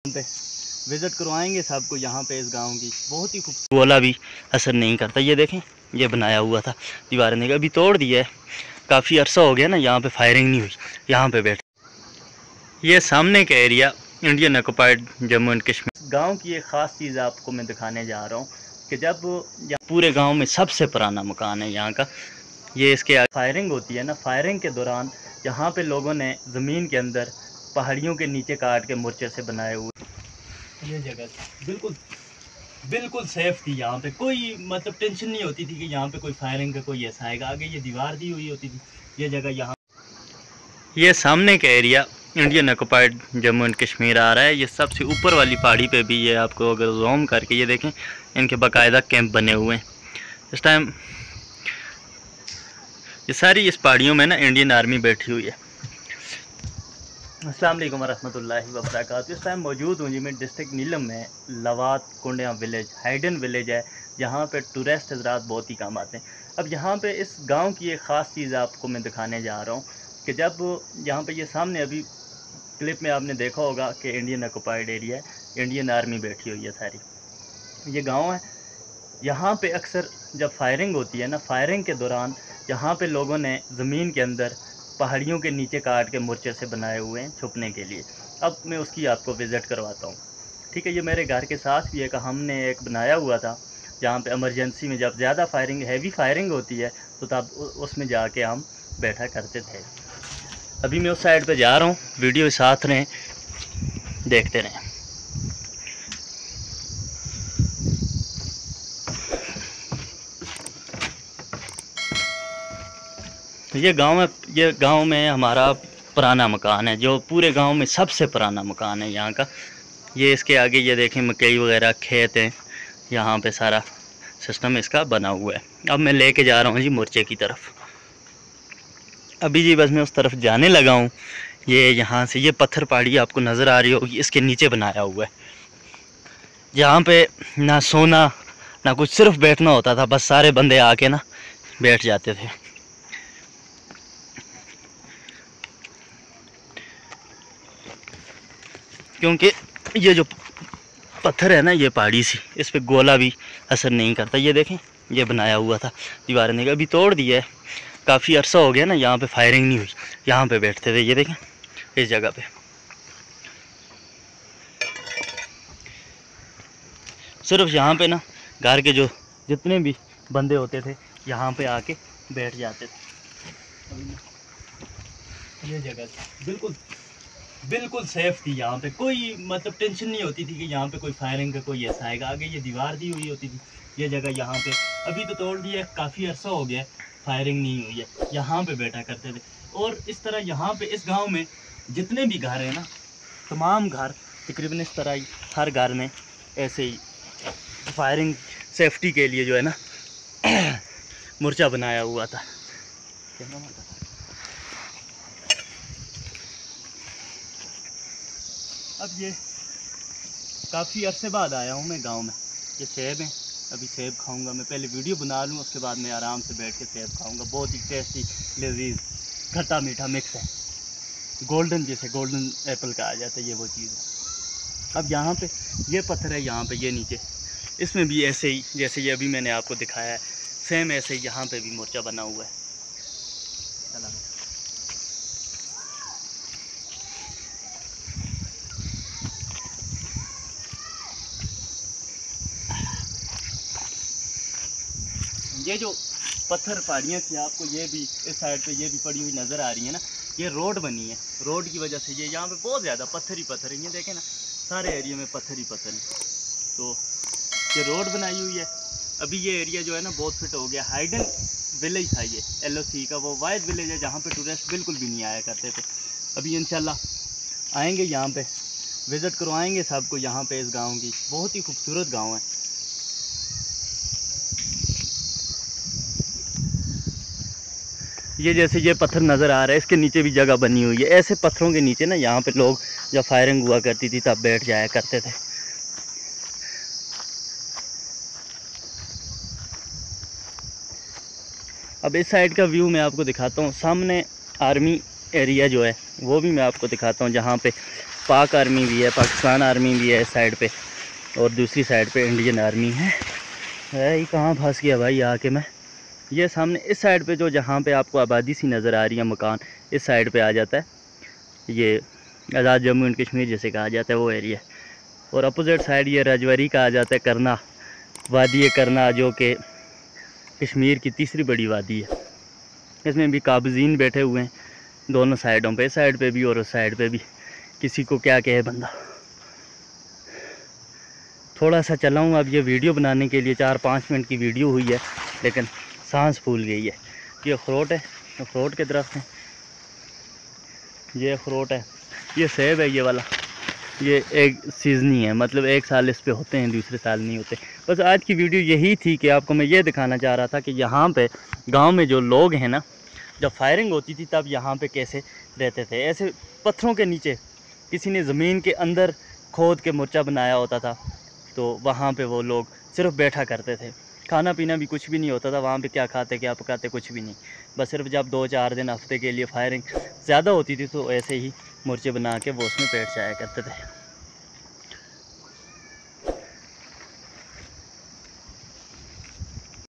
पे विज़िट करवाएंगे सबको यहाँ पे। इस गांव की बहुत ही खूबसूरत, गोला भी असर नहीं करता। ये देखें, ये बनाया हुआ था दीवार ने, अभी तोड़ दिया है। काफ़ी अरसा हो गया ना, यहाँ पे फायरिंग नहीं हुई। यहाँ पे बैठ, ये सामने का area Indian occupied Jammu and Kashmir. गांव की एक ख़ास चीज़ आपको मैं दिखाने जा रहा हूँ कि जब पूरे गांव में सबसे पुराना मकान है यहाँ का, ये इसके फायरिंग होती है ना, फायरिंग के दौरान यहाँ पे लोगों ने ज़मीन के अंदर पहाड़ियों के नीचे काट के मोर्चे से बनाए हुए ये जगह बिल्कुल बिल्कुल सेफ़ थी। यहाँ पे कोई मतलब टेंशन नहीं होती थी कि यहाँ पे कोई फायरिंग का कोई ऐसा आएगा। आगे ये दीवार दी हुई होती थी, ये जगह यहाँ। ये सामने का area Indian occupied Jammu and Kashmir आ रहा है। ये सबसे ऊपर वाली पहाड़ी पे भी ये आपको अगर जूम करके ये देखें, इनके बाकायदा कैंप बने हुए हैं इस टाइम। ये सारी इस पहाड़ियों में ना इंडियन आर्मी बैठी हुई है। अस्सलाम वालेकुम रहमतुल्लाहि व बरकातहू। इस टाइम मौजूद हूँ जी मैं डिस्ट्रिक्ट नीलम में, लवात कुंडिया विलेज, हाइडन विलेज है जहाँ पे टूरिस्ट हजरात बहुत ही कम आते हैं। अब यहाँ पे इस गांव की एक ख़ास चीज़ आपको मैं दिखाने जा रहा हूँ कि जब यहाँ पे ये सामने अभी क्लिप में आपने देखा होगा कि इंडियन ऑक्युपाइड एरिया है, इंडियन आर्मी बैठी हुई है सारी। ये गाँव है, यहाँ पर अक्सर जब फायरिंग होती है ना, फायरिंग के दौरान यहाँ पर लोगों ने ज़मीन के अंदर पहाड़ियों के नीचे काट के मोर्चे से बनाए हुए हैं छुपने के लिए। अब मैं उसकी आपको विज़िट करवाता हूँ, ठीक है। ये मेरे घर के साथ भी है कि हमने एक बनाया हुआ था जहाँ पे इमरजेंसी में जब ज़्यादा फायरिंग, हैवी फायरिंग होती है तो तब उसमें जाके हम बैठा करते थे। अभी मैं उस साइड पे जा रहा हूँ, वीडियो के साथ रहें, देखते रहें। ये गांव है, ये गांव में हमारा पुराना मकान है, जो पूरे गांव में सबसे पुराना मकान है यहाँ का। ये इसके आगे ये देखें मकई वगैरह खेत हैं, यहाँ पे सारा सिस्टम इसका बना हुआ है। अब मैं लेके जा रहा हूँ जी मोर्चे की तरफ। अभी जी बस मैं उस तरफ जाने लगा हूँ। ये यहाँ से ये पत्थर पहाड़ी आपको नज़र आ रही होगी, इसके नीचे बनाया हुआ है। यहाँ पे ना सोना ना कुछ, सिर्फ बैठना होता था बस। सारे बंदे आके ना बैठ जाते थे। क्योंकि ये जो पत्थर है ना, ये पहाड़ी सी, इस पे गोला भी असर नहीं करता। ये देखें, ये बनाया हुआ था दीवार ने, अभी तोड़ दिया है। काफ़ी अरसा हो गया ना, यहाँ पे फायरिंग नहीं हुई। यहाँ पे बैठते थे, ये देखें इस जगह पे। सिर्फ यहाँ पे ना घर के जो जितने भी बंदे होते थे यहाँ पे आके बैठ जाते थे। ये जगह बिल्कुल बिल्कुल सेफ़ थी। यहाँ पे कोई मतलब टेंशन नहीं होती थी कि यहाँ पे कोई फायरिंग का कोई ऐसा आएगा। आगे ये दीवार दी हुई होती थी, ये जगह यहाँ पे। अभी तो तोड़ दिया, काफ़ी अरसा हो गया, फायरिंग नहीं हुई है। यहाँ पे बैठा करते थे। और इस तरह यहाँ पे इस गांव में जितने भी घर हैं ना, तमाम घर तकरीबन इस तरह ही, हर घर में ऐसे ही फायरिंग सेफ्टी के लिए जो है ना मोर्चा बनाया हुआ था। अब ये काफ़ी अरसे बाद आया हूँ मैं गांव में। ये सेब हैं, अभी सेब खाऊंगा मैं। पहले वीडियो बना लूँ, उसके बाद मैं आराम से बैठ के सेब खाऊंगा। बहुत ही टेस्टी, लजीज, खट्टा मीठा मिक्स है। गोल्डन, जैसे गोल्डन एप्पल कहा जाता है, ये वो चीज़ है। अब यहाँ पे ये पत्थर है, यहाँ पे ये नीचे, इसमें भी ऐसे ही जैसे ये अभी मैंने आपको दिखाया है, सेम ऐसे ही यहाँ पे भी मोर्चा बना हुआ है। चला ये जो पत्थर पहाड़ियाँ थी, आपको ये भी इस साइड पे ये भी पड़ी हुई नज़र आ रही है ना, ये रोड बनी है। रोड की वजह से ये यहाँ पे बहुत ज़्यादा पत्थर ही पत्थर है। ये देखें ना, सारे एरिया में पत्थर ही पत्थर है। तो ये रोड बनाई हुई है। अभी ये एरिया जो है ना बहुत फिट हो गया। हाइडन विलेज था ये, LOC का वो वाइड विलेज है जहाँ पे टूरिस्ट बिल्कुल भी नहीं आया करते थे। अभी इंशाल्लाह आएंगे, यहाँ पे विज़िट करवाएंगे सबको यहाँ पे। इस गाँव की बहुत ही खूबसूरत गाँव है। ये जैसे ये पत्थर नज़र आ रहा है, इसके नीचे भी जगह बनी हुई है। ऐसे पत्थरों के नीचे ना यहाँ पे लोग जब फायरिंग हुआ करती थी तब बैठ जाया करते थे। अब इस साइड का व्यू मैं आपको दिखाता हूँ। सामने आर्मी एरिया जो है वो भी मैं आपको दिखाता हूँ, जहाँ पे पाक आर्मी भी है, पाकिस्तान आर्मी भी है इस साइड पे, और दूसरी साइड पे इंडियन आर्मी है। ये कहाँ फंस गया भाई आके मैं। ये सामने इस साइड पे जो जहाँ पे आपको आबादी सी नज़र आ रही है, मकान इस साइड पे आ जाता है, ये आज़ाद जम्मू एंड कश्मीर जैसे कहा जाता है वो एरिया। और अपोजिट साइड ये रजौरी का आ जाता है, करना वादी करना, जो कि कश्मीर की तीसरी बड़ी वादी है। इसमें भी काबजीन बैठे हुए हैं दोनों साइडों पे, इस साइड पे भी और उस साइड पे भी। किसी को क्या कहे बंदा। थोड़ा सा चला हूँ अब ये वीडियो बनाने के लिए, 4-5 मिनट की वीडियो हुई है, लेकिन सांस फूल गई है। ये अखरोट है, अखरोट के दरख्त हैं, ये अखरोट है, ये सेब है ये वाला। ये एक सीज़नी है, मतलब एक साल इस पे होते हैं, दूसरे साल नहीं होते। बस आज की वीडियो यही थी कि आपको मैं ये दिखाना चाह रहा था कि यहाँ पे गांव में जो लोग हैं ना, जब फायरिंग होती थी तब यहाँ पे कैसे रहते थे। ऐसे पत्थरों के नीचे किसी ने ज़मीन के अंदर खोद के मोर्चा बनाया होता था, तो वहाँ पे वो लोग सिर्फ बैठा करते थे। खाना पीना भी कुछ भी नहीं होता था वहाँ पे, क्या खाते क्या पकाते कुछ भी नहीं। बस सिर्फ जब 2-4 दिन हफ्ते के लिए फायरिंग ज़्यादा होती थी तो ऐसे ही मोर्चे बना के वो उसमें बैठ जाया करते थे।